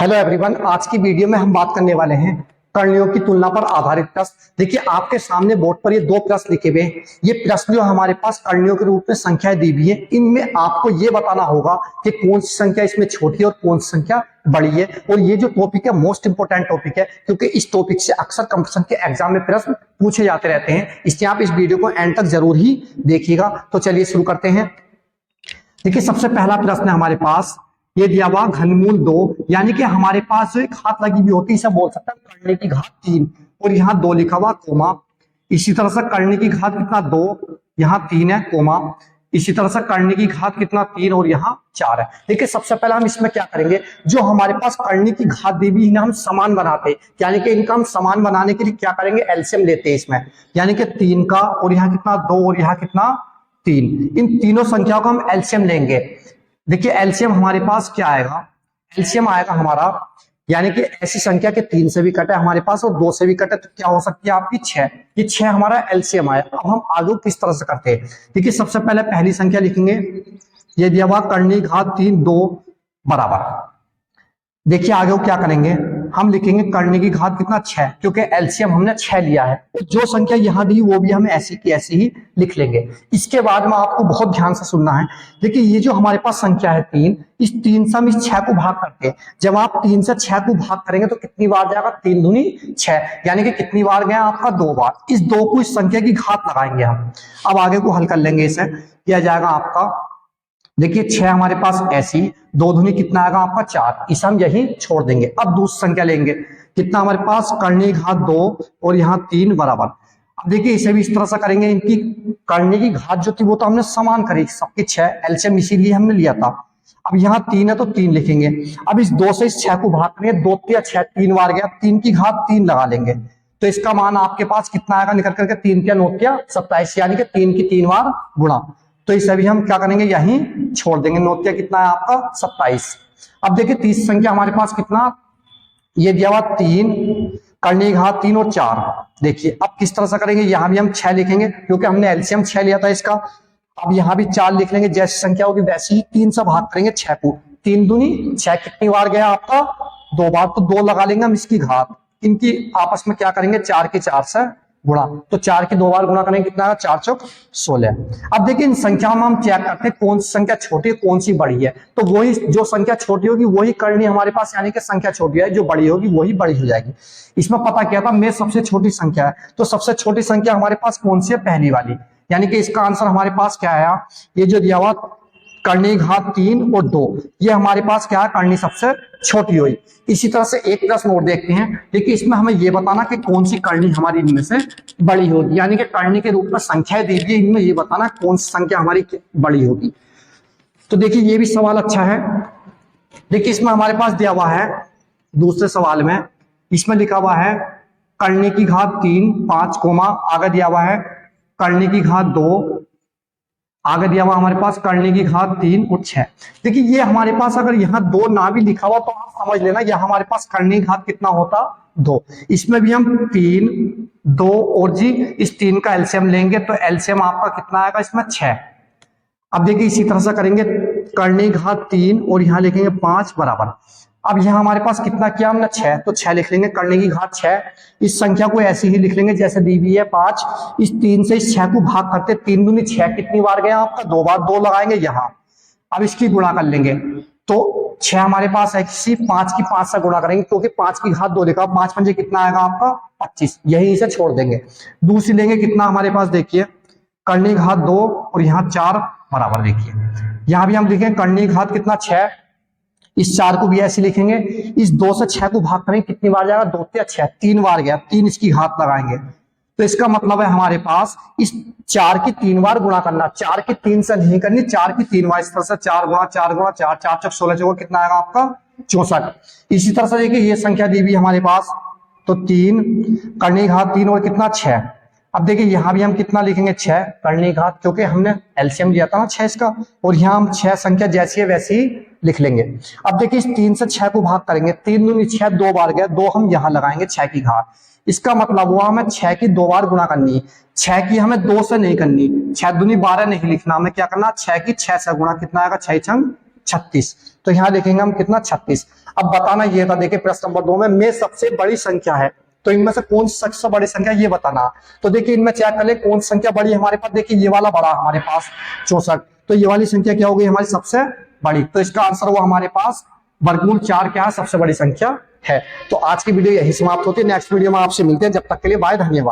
Hello everyone, आज की video में हम बात करने वाले हैं करणियों की तुलना पर आधारित प्रश्न। देखिए आपके सामने बोर्ड पर ये दो प्रश्न लिखे हुए हैं। ये प्रश्न जो हमारे पास करणियों के रूप में संख्याएं दी हुई है, इनमें आपको ये बताना होगा कि कौन सी संख्या इसमें छोटी है और कौन सी संख्या बड़ी है। और ये जो टॉपिक है मोस्ट इंपोर्टेंट टॉपिक है, क्योंकि इस टॉपिक से अक्सर कंपटीशन के एग्जाम में प्रश्न पूछे जाते रहते हैं, इसलिए आप इस वीडियो को एंड तक जरूर ही देखिएगा। तो चलिए शुरू करते हैं। देखिए सबसे पहला प्रश्न है हमारे पास, ये दिया हुआ घनमूल 2, यानी कि हमारे पास जो एक घात लगी हुई होती है इसे बोल सकते हैं करने की घात 3, और यहाँ 2 लिखा हुआ कोमा। इसी तरह से करने की घात कितना 2, यहाँ 3 है कोमा। इसी तरह से करने की घात कितना 3 और यहाँ 4 है। देखिए सबसे पहले हम इसमें क्या करेंगे, जो हमारे पास करने की घात दी हुई हम समान बनाते हैं, यानी कि इनका हम समान बनाने के लिए क्या करेंगे, एलसीएम लेते हैं इसमें, यानी कि 3 का और यहाँ कितना 2 और यहाँ कितना 3, इन तीनों संख्याओं का हम एलसीएम लेंगे। देखिए एलसीएम हमारे पास क्या आएगा, एलसीएम आएगा हमारा, यानी कि ऐसी संख्या के 3 से भी कटे हमारे पास और 2 से भी कटे तो क्या हो सकती है आपकी 6। ये 6 हमारा एलसीएम आया। अब हम आगे किस तरह से करते हैं, देखिए सबसे पहले पहली संख्या लिखेंगे, ये दिया हुआ करने की घात 3 2 बराबर। देखिए आगे वो क्या करेंगे, हम लिखेंगे करने की घात कितना 6, क्योंकि एलसीएम हमने 6 लिया है। जो संख्या यहां दी वो भी हमें ऐसी की ऐसी ही लिख लेंगे। इसके बाद में आपको बहुत ध्यान से सुनना है। देखिए ये जो हमारे पास संख्या है 3, इस 3 से हम इस 6 को भाग करते हैं। जब आप 3 से 6 को भाग करेंगे तो कितनी बार जाएगा, 3 दूनी 6, यानी कि कितनी बार गया आपका 2 बार। इस 2 को इस संख्या की घात लगाएंगे हम। अब आगे को हल कर लेंगे, इसे किया जाएगा आपका, देखिए 6 हमारे पास ऐसी, 2 दूनी कितना आएगा आपका 4, इसे हम यही छोड़ देंगे। अब दूसरी संख्या लेंगे, कितना हमारे पास करने की घात 2 और यहाँ 3 बराबर। अब देखिए इसे भी इस तरह से करेंगे, इनकी करने की घात जो थी वो तो हमने समान करी, सबकी 6 एलसीएम इसीलिए हमने लिया था। अब यहाँ 3 है तो 3 लिखेंगे। अब इस 2 से इस 6 को भाग करेंगे, 2 या 6 3 बार गया, 3 की घात 3 लगा लेंगे, तो इसका मान आपके पास कितना आएगा निकल करके 3 क्या 9 क्या 27, यानी कि 3 की 3 बार गुणा। तो इसे भी हम क्या करेंगे, यहीं छोड़ देंगे। 9 क्या कितना है आपका 27। अब देखिए तीसरी संख्या हमारे पास कितना, ये दिया हुआ 3 करने की घात 3 और 4। देखिए अब किस तरह से करेंगे, यहां भी हम 6 लिखेंगे क्योंकि हमने एलसीएम 6 लिया था इसका। अब यहां भी 4 लिख लेंगे, जैसी संख्या होगी वैसे ही 3 से भाग करेंगे 6 को। 3 दूनी 6 कितनी बार गया आपका 2 बार, तो 2 लगा लेंगे हम इसकी घात। इनकी आपस में क्या करेंगे 4 के 4 से गुणा, तो 4 की 2 बार गुणा करेंगे, कितना है 4 चौक 16। अब देखिए इन संख्याओं में हम चेक करते हैं कौन सी संख्या छोटी है कौन सी बड़ी है। तो वही जो संख्या छोटी होगी वही करनी हमारे पास, यानी कि संख्या छोटी है, जो बड़ी होगी वही बड़ी हो जाएगी। इसमें पता क्या था, में सबसे छोटी संख्या है, तो सबसे छोटी संख्या हमारे पास कौन सी है, पहली वाली, यानी कि इसका आंसर हमारे पास क्या आया, ये जो दिया हुआ करने की घात 3 और 2, ये हमारे पास क्या है, करनी सबसे छोटी हुई। इसी तरह से एक प्रश्न और देखते हैं। देखिए इसमें हमें यह बताना कि कौन सी करनी हमारी इनमें से बड़ी होगी, यानी कि करनी के रूप में संख्याएं दी गई, इनमें यह बताना कौन सी संख्या हमारी बड़ी होगी। तो देखिए ये भी सवाल अच्छा है। देखिए इसमें हमारे पास दिया हुआ है दूसरे सवाल में, इसमें लिखा हुआ है करने की घात 3 5 कोमा, आगे दिया हुआ है करने की घात 2, आगे दिया हुआ हमारे पास करने की घात 3 और 6। देखिए ये हमारे पास अगर यहाँ 2 ना भी लिखा हुआ तो आप समझ लेना यहाँ हमारे पास करने की घात कितना होता 2। इसमें भी हम 3 2 और जी इस 3 का एलसीएम लेंगे, तो एलसीएम आपका कितना आएगा इसमें 6। अब देखिए इसी तरह से करेंगे, करने की घात 3 और यहाँ लिखेंगे 5 बराबर। अब यहाँ हमारे पास कितना किया हमने 6, तो 6 लिख लेंगे, करने की घात 6। इस संख्या को ऐसे ही लिख लेंगे जैसे दी हुई है 5, इस 3 से इस 6 को भाग करते, 3 दूनी 6 कितनी बार गया आपका 2 बार, 2 लगाएंगे यहाँ। अब इसकी गुणा कर लेंगे, तो 6 हमारे पास है, किसी 5 की 5 से गुणा करेंगे क्योंकि 5 की घात 2 लिखा, 5 पंजे कितना आएगा आपका 25, यही इसे छोड़ देंगे। दूसरी लेंगे, कितना हमारे पास देखिए करने की घात 2 और यहाँ 4 बराबर। देखिए यहाँ भी हम लिखेंगे करने की घात कितना 6, इस 4 को भी ऐसे लिखेंगे, इस 2 से 6 को भाग करेंगे, कितनी बार जाएगा 2 या 6 3 बार गया, 3 इसकी घात लगाएंगे, तो इसका मतलब है हमारे पास इस 4 की 3 बार गुणा करना, 4 की 3 से नहीं करनी, 4 की 3 बार, इस तरह से 4 गुणा 4 गुणा 4 4 चौक 16 चौक कितना आएगा आपका 64। इसी तरह से देखिए ये संख्या दी हुई हमारे पास, तो 3 करने की घात 3 और कितना 6। अब देखिए यहां भी हम कितना लिखेंगे 6 करने की घात, क्योंकि हमने एलसीएम लिया था ना 6 इसका, और यहाँ हम 6 संख्या जैसी है वैसी ही लिख लेंगे। अब देखिए इस 3 से 6 को भाग करेंगे, 3 दूनी 6 2 बार गया, 2 हम यहाँ लगाएंगे 6 की घात। इसका मतलब हुआ हमें 6 की 2 बार गुणा करनी है, 6 की हमें 2 से नहीं करनी, 6 दूनी 12 नहीं लिखना, हमें क्या करना 6 की 6 से गुणा, कितना आएगा 6 छंग 36। तो यहाँ देखेंगे हम कितना 36। अब बताना ये था, देखिए प्रश्न नंबर 2 में सबसे बड़ी संख्या है, तो इनमें से कौन सी सबसे बड़ी संख्या ये बताना। तो देखिए इनमें चेक कर ले कौन सी संख्या बड़ी है हमारे पास। देखिए ये वाला बड़ा हमारे पास 64, तो ये वाली संख्या क्या होगी हमारी सबसे बड़ी। तो इसका आंसर हुआ हमारे पास वर्गमूल 4 क्या है, सबसे बड़ी संख्या है। तो आज की वीडियो यही समाप्त होती है। नेक्स्ट वीडियो में आपसे मिलते हैं, जब तक के लिए बाय, धन्यवाद।